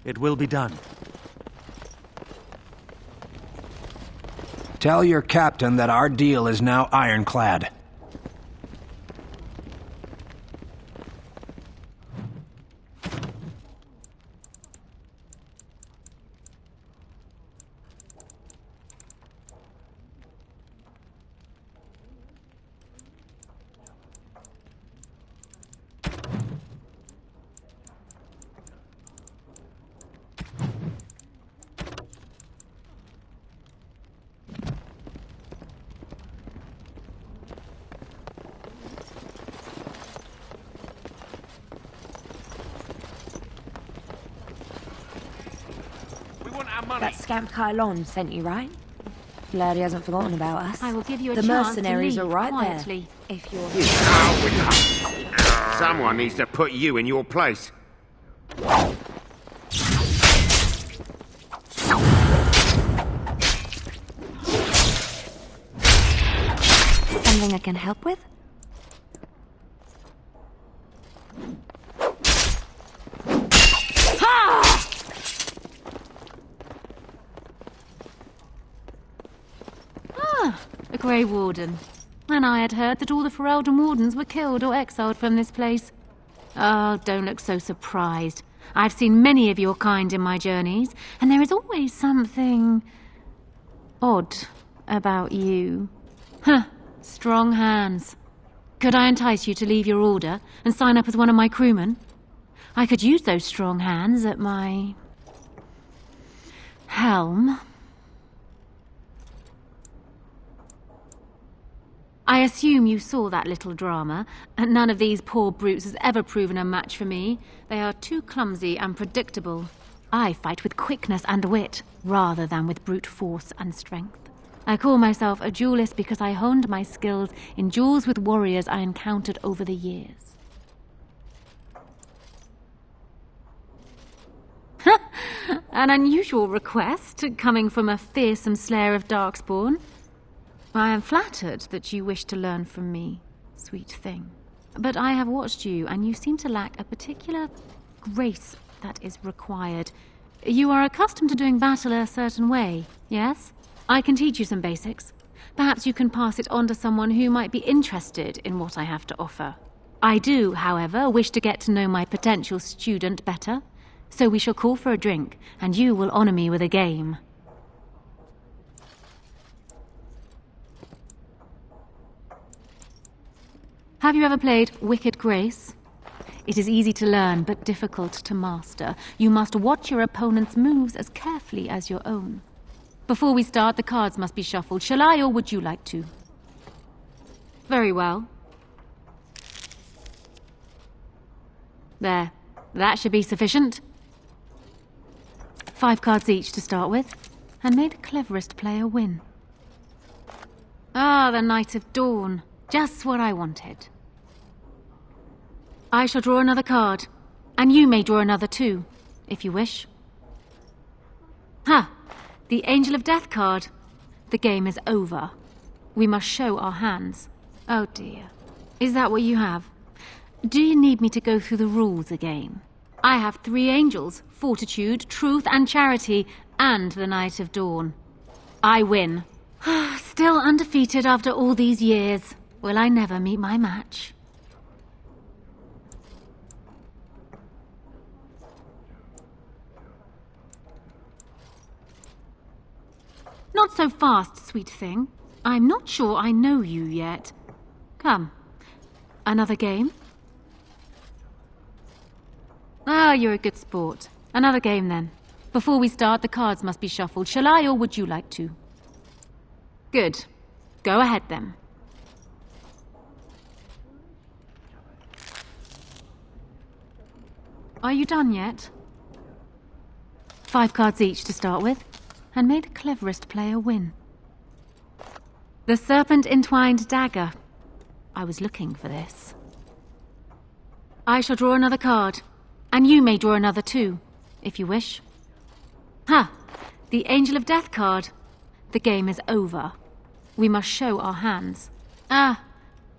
It will be done. Tell your captain that our deal is now ironclad. That scamp Kylon sent you, right? Glad he hasn't forgotten about us. I will give you a the chance mercenaries to leave are right quietly. there. If you're... Someone needs to put you in your place. Something I can help with? A Grey Warden. And I had heard that all the Ferelden Wardens were killed or exiled from this place. Oh, don't look so surprised. I've seen many of your kind in my journeys, and there is always something... odd about you. Huh, strong hands. Could I entice you to leave your order and sign up as one of my crewmen? I could use those strong hands at my... helm. I assume you saw that little drama, and none of these poor brutes has ever proven a match for me. They are too clumsy and predictable. I fight with quickness and wit, rather than with brute force and strength. I call myself a duelist because I honed my skills in duels with warriors I encountered over the years. An unusual request, coming from a fearsome slayer of Darkspawn. I am flattered that you wish to learn from me, sweet thing. But I have watched you, and you seem to lack a particular grace that is required. You are accustomed to doing battle a certain way, yes? I can teach you some basics. Perhaps you can pass it on to someone who might be interested in what I have to offer. I do, however, wish to get to know my potential student better. So we shall call for a drink, and you will honor me with a game. Have you ever played Wicked Grace? It is easy to learn, but difficult to master. You must watch your opponent's moves as carefully as your own. Before we start, the cards must be shuffled. Shall I, or would you like to? Very well. There. That should be sufficient. 5 cards each to start with, and may the cleverest player win. Ah, the Knight of Dawn. Just what I wanted. I shall draw another card, and you may draw another too, if you wish. Ha! The Angel of Death card. The game is over. We must show our hands. Oh dear. Is that what you have? Do you need me to go through the rules again? I have 3 angels, Fortitude, Truth and Charity, and the Knight of Dawn. I win. Still undefeated after all these years. Will I never meet my match? Not so fast, sweet thing. I'm not sure I know you yet. Come. Another game? Ah, you're a good sport. Another game, then. Before we start, the cards must be shuffled. Shall I, or would you like to? Good. Go ahead, then. Are you done yet? 5 cards each to start with, and may the cleverest player win. The Serpent-Entwined Dagger. I was looking for this. I shall draw another card, and you may draw another too, if you wish. Ha! The Angel of Death card. The game is over. We must show our hands. Ah,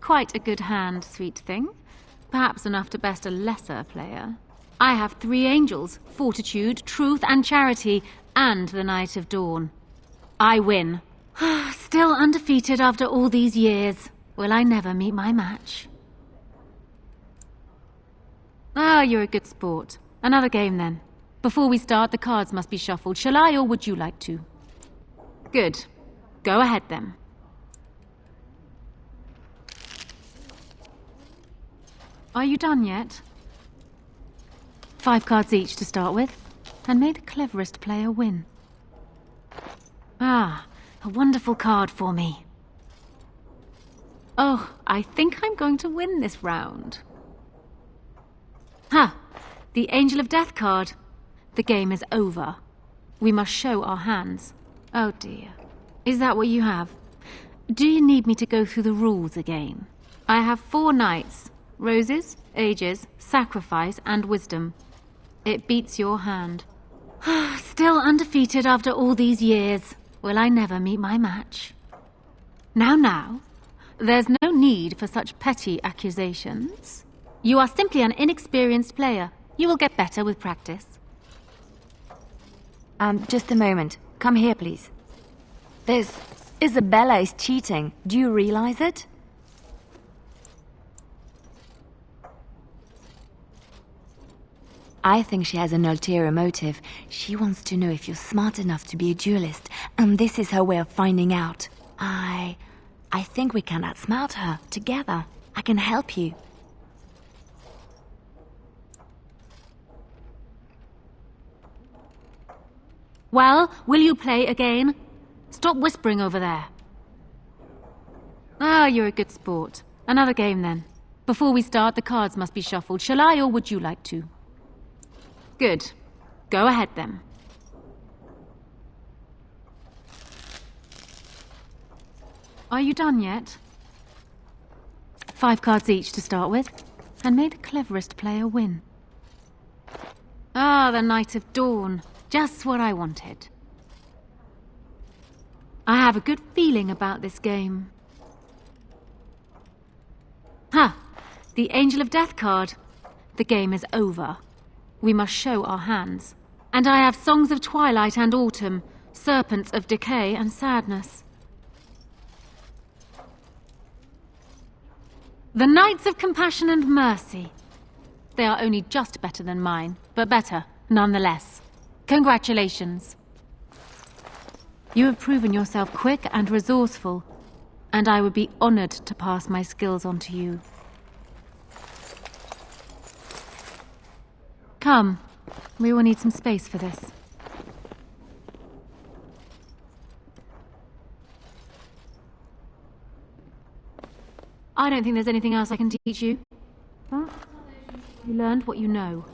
quite a good hand, sweet thing. Perhaps enough to best a lesser player. I have 3 angels, fortitude, truth, and charity, and the Knight of Dawn. I win. Still undefeated after all these years. Will I never meet my match? Ah, you're a good sport. Another game then. Before we start, the cards must be shuffled. Shall I, or would you like to? Good. Go ahead then. Are you done yet? 5 cards each to start with, and may the cleverest player win. Ah, a wonderful card for me. Oh, I think I'm going to win this round. Ha! The Angel of Death card. The game is over. We must show our hands. Oh dear. Is that what you have? Do you need me to go through the rules again? I have 4 knights. Roses, ages, sacrifice, and wisdom. It beats your hand. Still undefeated after all these years. Will I never meet my match? Now. There's no need for such petty accusations. You are simply an inexperienced player. You will get better with practice. Just a moment. Come here, please. Isabella is cheating. Do you realize it? I think she has an ulterior motive. She wants to know if you're smart enough to be a duelist, and this is her way of finding out. I think we can outsmart her together. I can help you. Well, will you play again? Stop whispering over there. Ah, you're a good sport. Another game then. Before we start, the cards must be shuffled. Shall I, or would you like to? Good. Go ahead then. Are you done yet? 5 cards each to start with, and may the cleverest player win. Ah, the Knight of Dawn. Just what I wanted. I have a good feeling about this game. Ha! The Angel of Death card. The game is over. We must show our hands. And I have Songs of Twilight and Autumn, Serpents of Decay and Sadness. The Knights of Compassion and Mercy. They are only just better than mine, but better, nonetheless. Congratulations. You have proven yourself quick and resourceful, and I would be honored to pass my skills on to you. Come, we will need some space for this. I don't think there's anything else I can teach you. But you learned what you know.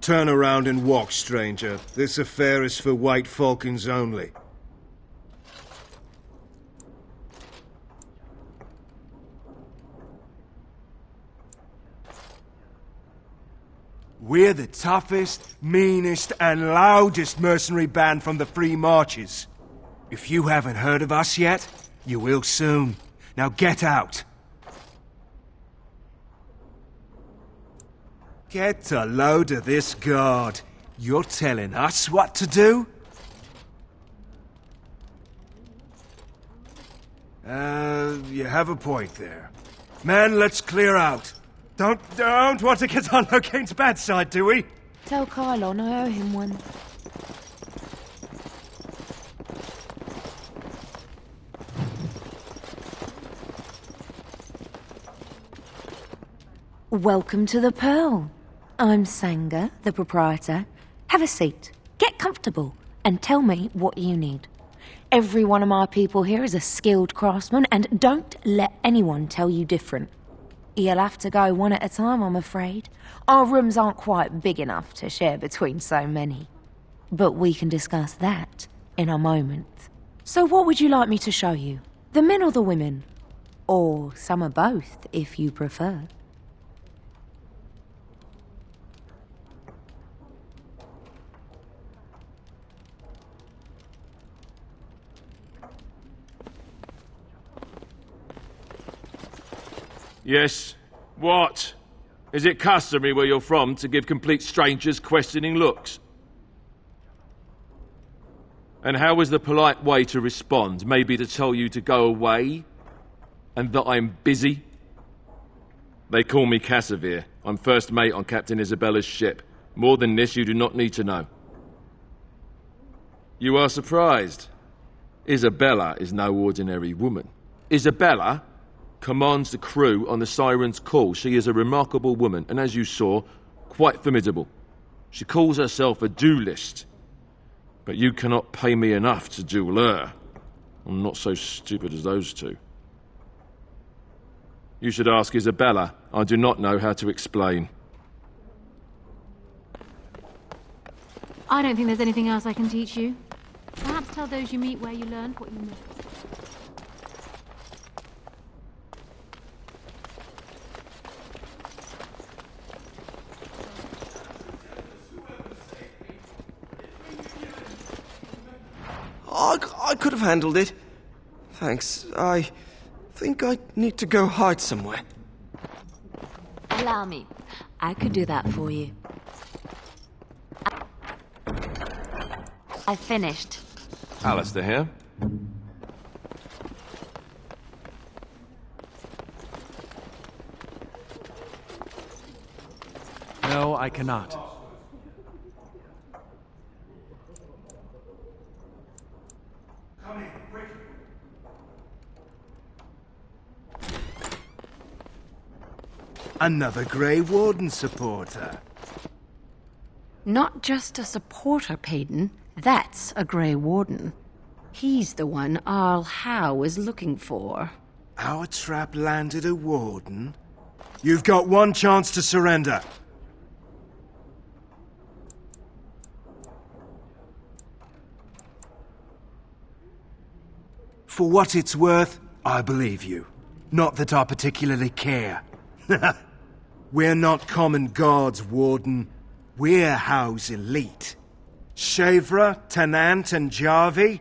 Turn around and walk, stranger. This affair is for White Falcons only. We're the toughest, meanest, and loudest mercenary band from the Free Marches. If you haven't heard of us yet, you will soon. Now get out. Get a load of this guard. You're telling us what to do? You have a point there. Man, let's clear out. Don't want to get on Locane's bad side, do we? Tell Kylon I owe him one. Welcome to the Pearl. I'm Sanga, the proprietor. Have a seat, get comfortable, and tell me what you need. Every one of my people here is a skilled craftsman, and don't let anyone tell you different. You'll have to go one at a time, I'm afraid. Our rooms aren't quite big enough to share between so many. But we can discuss that in a moment. So what would you like me to show you? The men or the women? Or some of both, if you prefer. Yes. What? Is it customary where you're from to give complete strangers questioning looks? And how is the polite way to respond? Maybe to tell you to go away? And that I'm busy? They call me Cassavir. I'm first mate on Captain Isabella's ship. More than this, you do not need to know. You are surprised. Isabella is no ordinary woman. Isabella commands the crew on the Siren's call. She is a remarkable woman, and as you saw, quite formidable. She calls herself a duelist. But you cannot pay me enough to duel her. I'm not so stupid as those two. You should ask Isabella. I do not know how to explain. I don't think there's anything else I can teach you. Perhaps tell those you meet where you learned what you know. I could have handled it. Thanks. I think I need to go hide somewhere. Allow me. I could do that for you. I finished. Alistair here. No, I cannot. Another Grey Warden supporter. Not just a supporter, Payton. That's a Grey Warden. He's the one Arl Howe is looking for. Our trap landed a Warden? You've got one chance to surrender. For what it's worth, I believe you. Not that I particularly care. We're not common guards, Warden. We're Howe's elite. Shavra, Tennant, and Jarvie,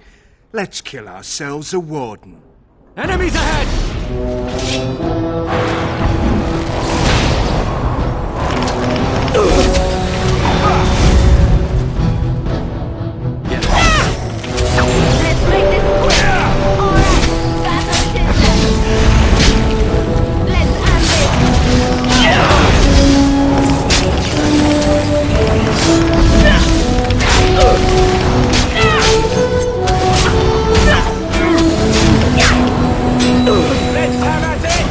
let's kill ourselves a Warden. Enemies ahead! Let's make this quick! Alright, back up attention! Let's end Let's have at it!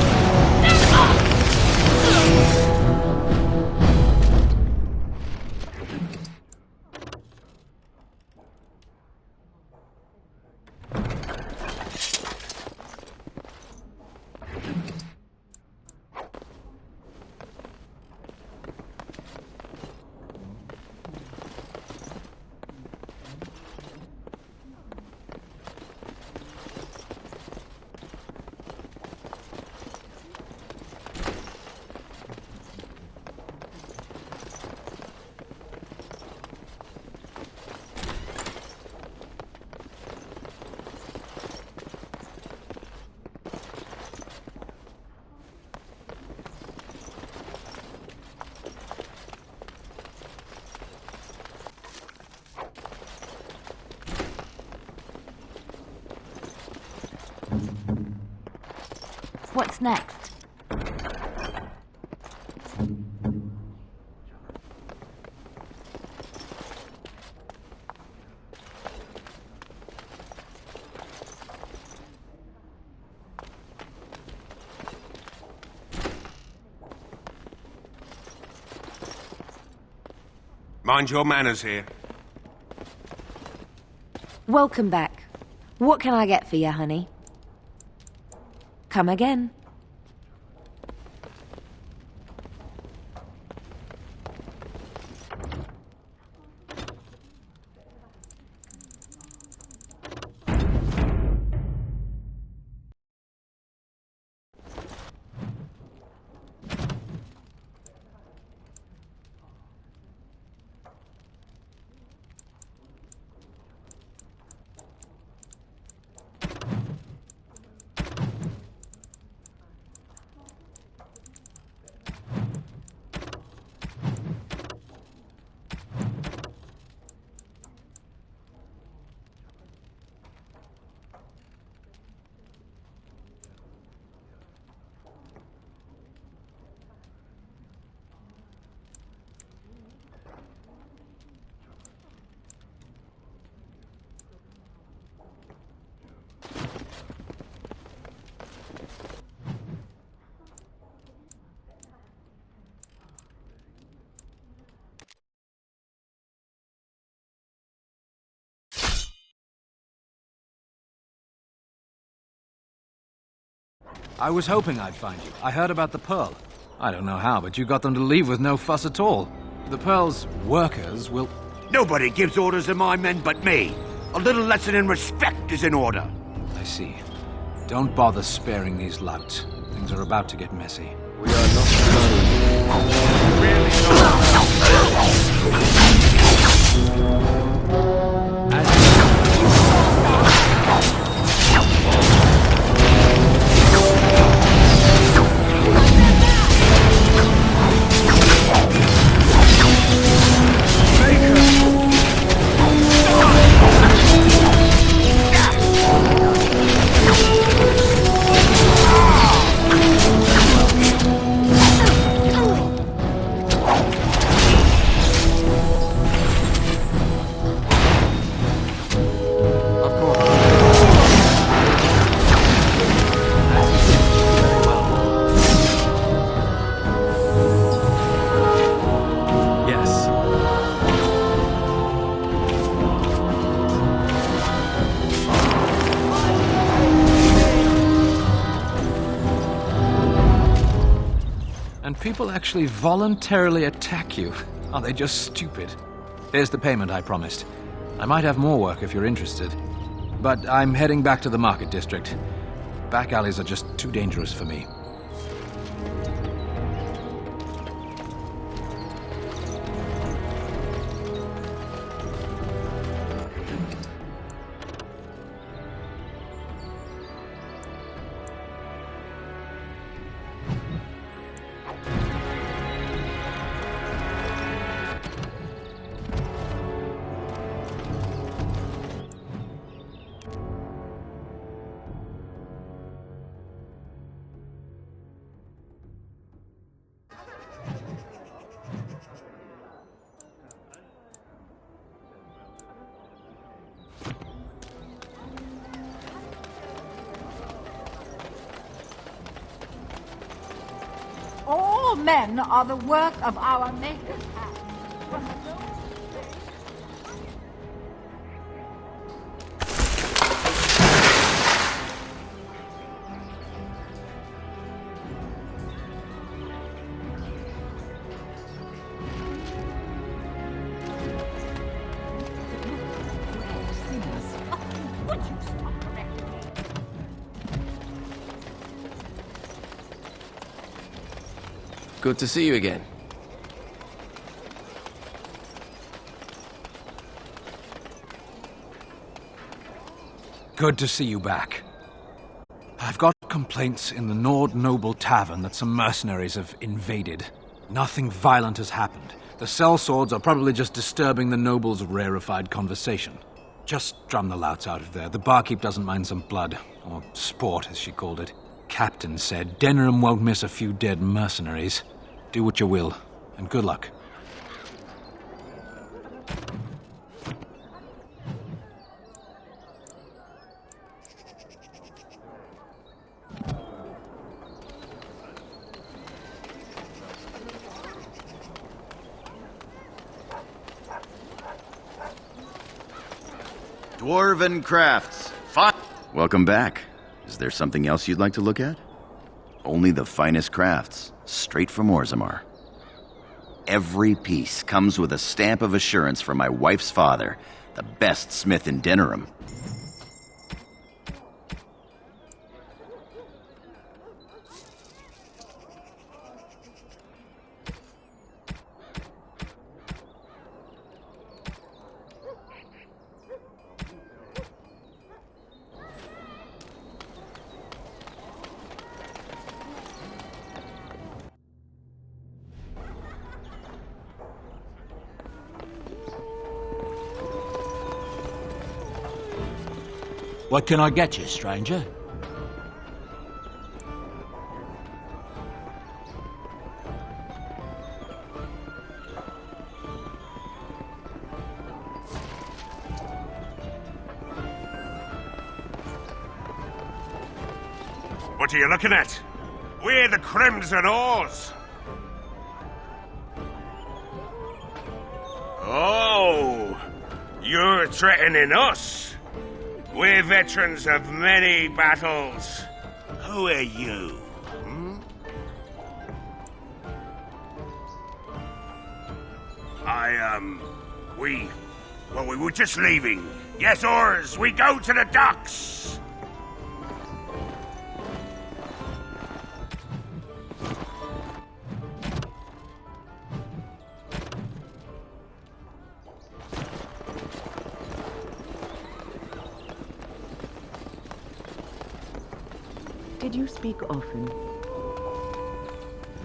What's next? Mind your manners here. Welcome back. What can I get for you, honey? Come again. I was hoping I'd find you. I heard about the Pearl. I don't know how, but you got them to leave with no fuss at all. The Pearl's workers will... Nobody gives orders to my men but me. A little lesson in respect is in order. I see. Don't bother sparing these louts. Things are about to get messy. We are not Yes. And people actually voluntarily attack you. Are they just stupid? Here's the payment I promised. I might have more work if you're interested. But I'm heading back to the market district. Back alleys are just too dangerous for me. All men are the work of our Maker's hand. From the low- Would you stop correcting me? Good to see you again. Good to see you back. I've got complaints in the Nord Noble Tavern that some mercenaries have invaded. Nothing violent has happened. The sellswords are probably just disturbing the nobles' rarefied conversation. Just drum the louts out of there. The barkeep doesn't mind some blood. Or sport, as she called it. Captain said Denerim won't miss a few dead mercenaries. Do what you will, and good luck. Dwarven Crafts. Fine. Welcome back. Is there something else you'd like to look at? Only the finest crafts, straight from Orzammar. Every piece comes with a stamp of assurance from my wife's father, the best smith in Denerim. What can I get you, stranger? What are you looking at? We're the Crimson Oars. Oh, you're threatening us? We're veterans of many battles. Who are you? Hmm? We were just leaving. Yes, oars, we go to the docks. Did you speak often?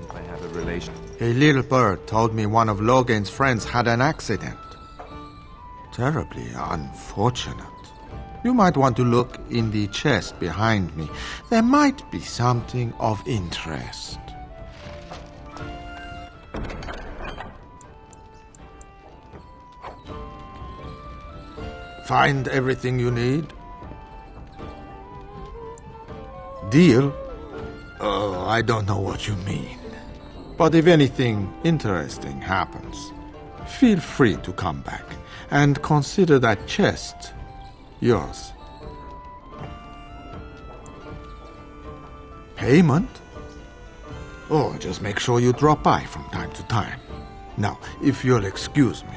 I have a relation. A little bird told me one of Logan's friends had an accident. Terribly unfortunate. You might want to look in the chest behind me. There might be something of interest. Find everything you need? Deal? Oh, I don't know what you mean. But if anything interesting happens, feel free to come back and consider that chest yours. Payment? Oh, just make sure you drop by from time to time. Now, if you'll excuse me.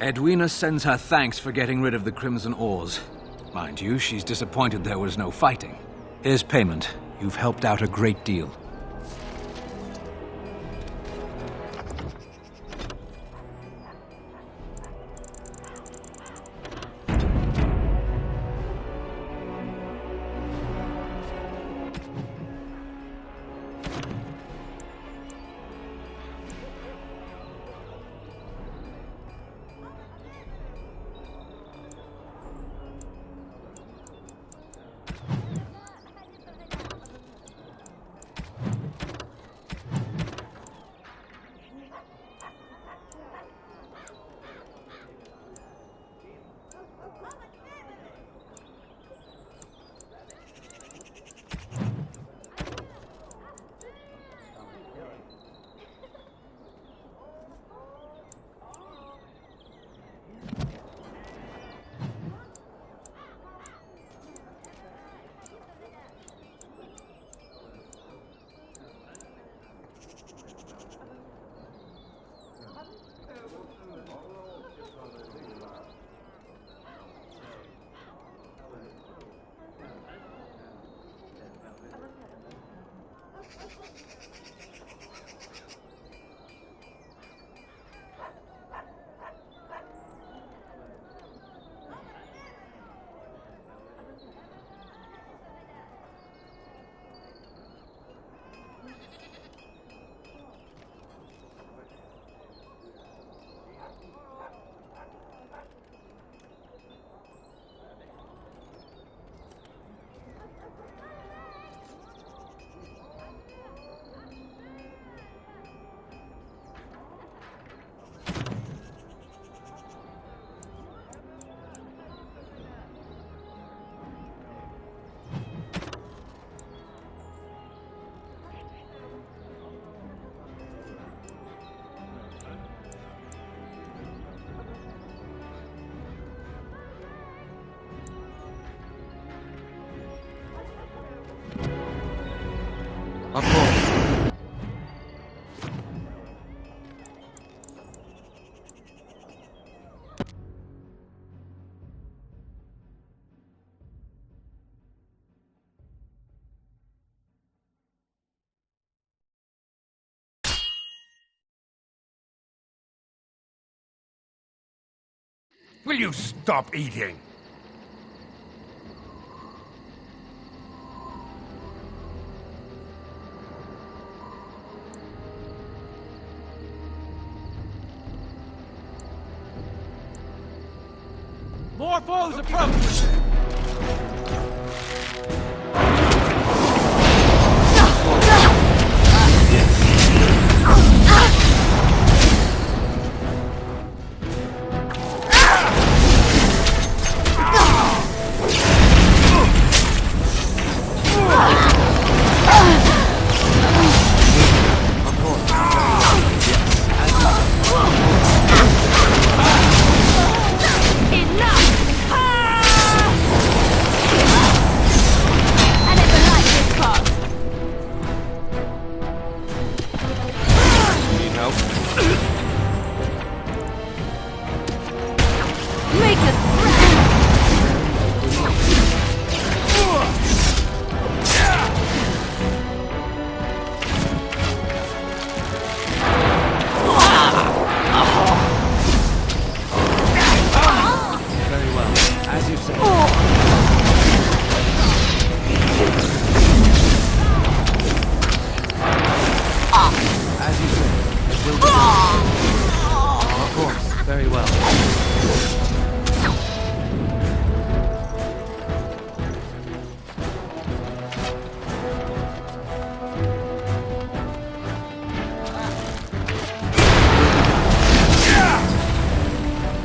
Edwina sends her thanks for getting rid of the Crimson Oars. Mind you, she's disappointed there was no fighting. Here's payment. You've helped out a great deal. Of course. Will you stop eating? More foes approach!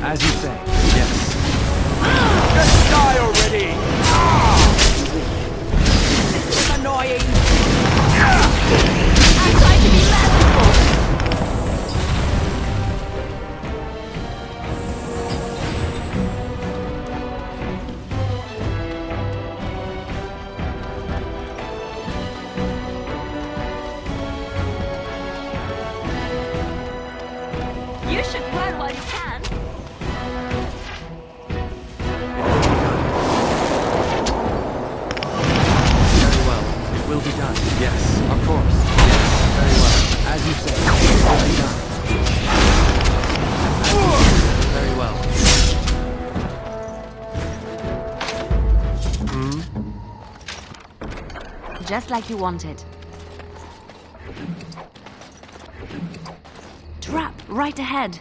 As you say, yes. Just die already! This is annoying! I'm trying to be merciful! You should run while you can. Very well. It will be done. Yes, of course. Yes, very well. As you say, it will be done. Very well. Just like you wanted. Trap right ahead.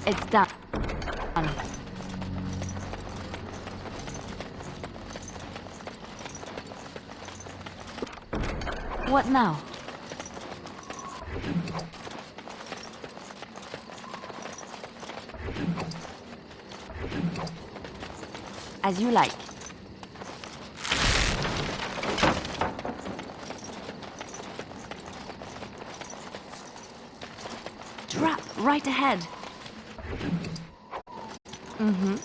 It's done. What now? As you like. Trap right ahead. Mm-hmm.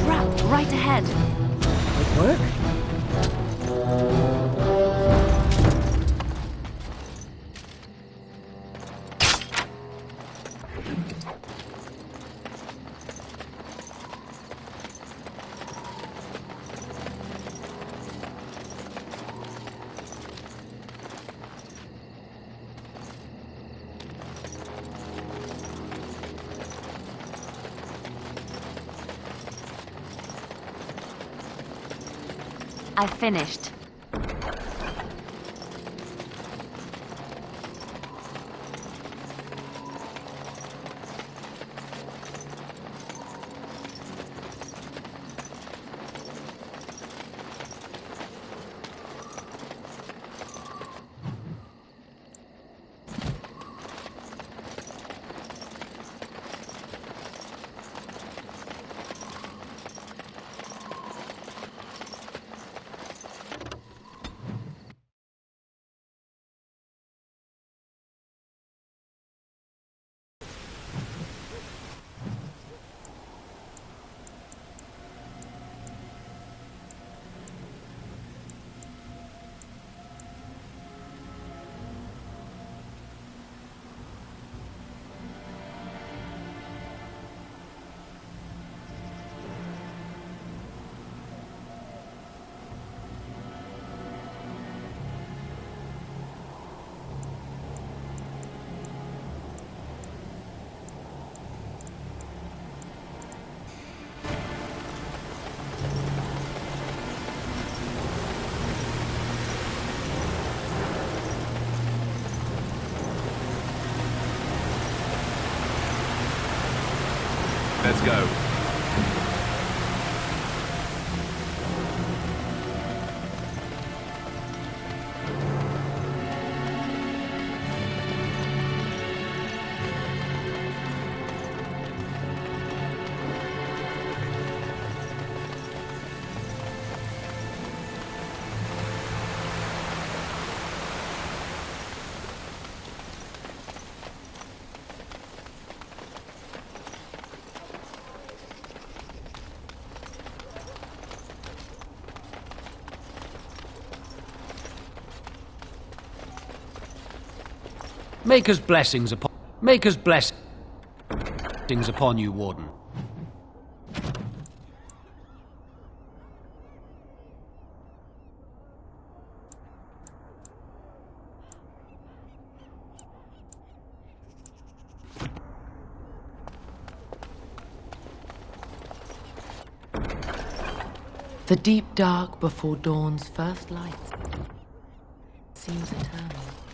Trap right ahead. It work? I finished. Let's go. Maker's blessings upon you, Warden. The deep dark before dawn's first light seems eternal.